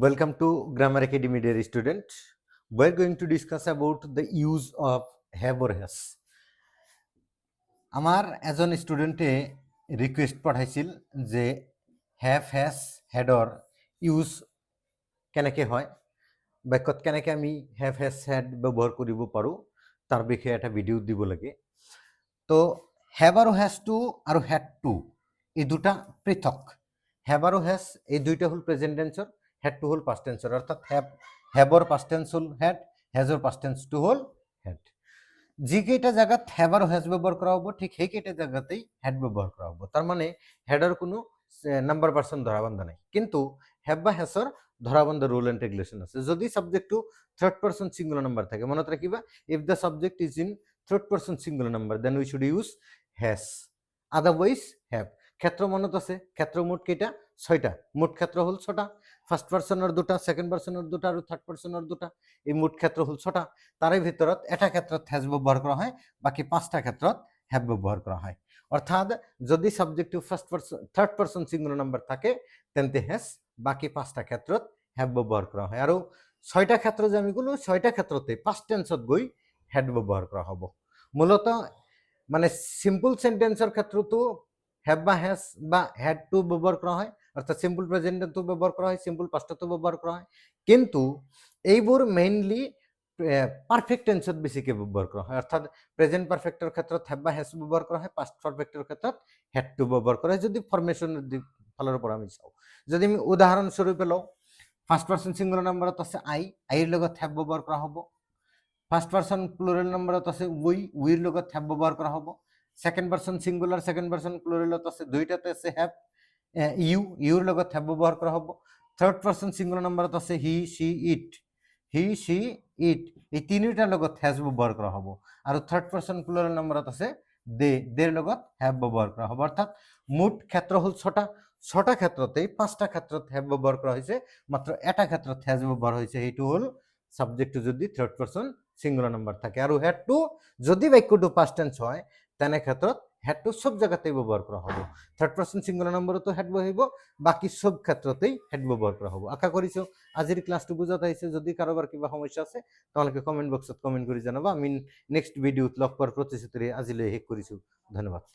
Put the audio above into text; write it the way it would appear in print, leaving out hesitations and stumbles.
Welcome to Grammar Academy, dear student. We're going to discuss about the use of have or has. আমার এজন স্টুডেন্টে request পাঠাইছিল যে have has হেডর use কেনেকে হয় বাক্যত কেনেকে আমি হ্যাভ হ্যাজ হেড ব্যবহার কৰিব পাৰোঁ তাৰ বিষয়ে এটা ভিডিও দিব লাগে। তো হ্যাভ আৰু হ্যাজ টু আৰু হ্যাড টু এই দুটা পৃথক। হ্যাভ আৰু হ্যাজ এই দুইটা হল প্রেজেন্ট টেন্সর, হ্যাড টু হল পাস্ট টেন্সর। অর্থাৎ হ্যাভর পাস্ট টেন্স হল হ্যাড, হ্যাজর পাস্ট টেন্স টু হল হ্যাড। যিকেইটা জায়গাত হ্যাভ আৰু হ্যাজ ব্যবহার করা হবো ঠিক সেইকেইটা জায়গাতেই হ্যাড ব্যবহার করা হবো। তার মানে হ্যাডর কোনো নাম্বার পার্সন ধরাবন্ধা নাই, কিন্তু হ্যাভ বা হ্যাজর ধরাবন্ধা রুল এন্ড রেগুলেশন আছে। যদি সাবজেক্ট টু থার্ড পার্সন সিঙ্গুলার নাম্বার থাকে, মনে রাখিবা if the subject is in third person singular number then we should use has, otherwise have. ক্ষেত্র মনত আছে, ক্ষেত্র মোট কেইটা? 6টা। মোট ক্ষেত্র হল 6টা। ফার্স্ট পার্সনের 2টা, সেকেন্ড পার্সনের 2টা আর থার্ড পার্সনের 2টা। এই মোট ক্ষেত্র হল 6টা। তার ভিতৰত এটা ক্ষেত্ৰত হ্যাজ ব্যবহাৰ কৰা হয়, বাকি 5টা ক্ষেত্ৰত হ্যাভ ব্যবহাৰ কৰা হয়। অৰ্থাৎ যদি subjective first person third person singular number থাকে তেন্তে হ্যাজ, বাকি 5টা ক্ষেত্ৰত হ্যাভ ব্যবহাৰ কৰা হয়। আৰু 6টা ক্ষেত্র যে আমি গলো 6টা ক্ষেত্রতে পাস্ট টেন্সত গই হ্যাড ব্যবহার করা হব। মূলত মানে সিম্পল সেন্টেন্সের ক্ষেত্রতো হ্যাভ বা হ্যাজ বা হ্যাড টু ব্যবহার করা হয়, অর্থাৎ সিম্পল প্রেজেন্ট টেন্সও ব্যবহার করা হয়, সিম্পল পাস্টতো ব্যবহার করা হয়। কিন্তু এইবোৰ মেইনলি পাৰফেক্ট টেন্সত বেছিকে ব্যবহাৰ কৰা হয়। অৰ্থাৎ প্ৰেজেন্ট পাৰফেক্টৰ ক্ষেত্ৰত হ্যাভ বা হ্যাজ ব্যবহাৰ কৰা হয়, পাস্ট পাৰফেক্টৰ ক্ষেত্ৰত হ্যাড টু ব্যবহাৰ কৰা হয়। যদি ফৰমেশনেৰ দিক ফালৰ পৰা আমি চাওঁ, যদি আমি উদাহৰণস্বৰূপে লওঁ, ফাৰ্স্ট পাৰ্সন সিঙ্গুলাৰ নাম্বাৰত আছে আইৰ লগত হ্যাভ ব্যবহাৰ কৰা হ'ব। ফাৰ্স্ট পাৰ্সন প্লুৰাল নাম্বাৰত আছে উইৰ লগত হ্যাভ ব্যবহাৰ কৰা হ'ব। Second person singular, second person প্লুৰালত আছে দুইটাতে আছে হ্যাভ, ইউৰ লগত হ্যাভ ব্যবহাৰ কৰা হ'ব। থাৰ্ড পাৰ্সন সিঙ্গুলাৰ নাম্বাৰত আছে হি সি ইট, এই তিনিটাৰ লগত হ্যাজ ব্যবহাৰ কৰা হ'ব। আৰু থাৰ্ড পাৰ্সন প্লুৰাল নাম্বাৰত আছে দেৰ লগত হ্যাভ ব্যবহাৰ কৰা হ'ব। অৰ্থাৎ মোট ক্ষেত্ৰ হল 6টা। 6টা ক্ষেত্ৰতেই 5টা ক্ষেত্ৰত হ্যাভ ব্যবহাৰ কৰা হয়েছে, মাত্ৰ এটা ক্ষেত্ৰত হ্যাজ ব্যবহাৰ হয়েছে, এইটো হল সাবজেক্ট যদি থাৰ্ড পাৰ্সন সিঙ্গুলাৰ নাম্বাৰ থাকে। আৰু হ্যাড টু যদি বাক্যটো পাস্ট টেন্স হয় তেনে ক্ষেত্ৰত হ্যাড টু সব জায়গাতেই ব্যবহার করা হ'ব। থার্ড পার্সন সিঙ্গুলার নাম্বারতো হ্যাড বহিব, বাকি সব ক্ষেত্রতেই হ্যাড ব্যবহার করা হ'ব। আশা কৰিছো আজিৰ ক্লাছটো বুজাত আহিছে। যদি কাৰোবাৰ কিবা সমস্যা আছে তোমালোকে কমেন্ট বক্সত কমেন্ট কৰি জনাবা। আমি নেক্সট ভিডিঅ'ত লগ পোৱাৰ প্ৰতিশ্ৰুতিৰে আজিলৈ শেষ কৰিছো। ধন্যবাদ।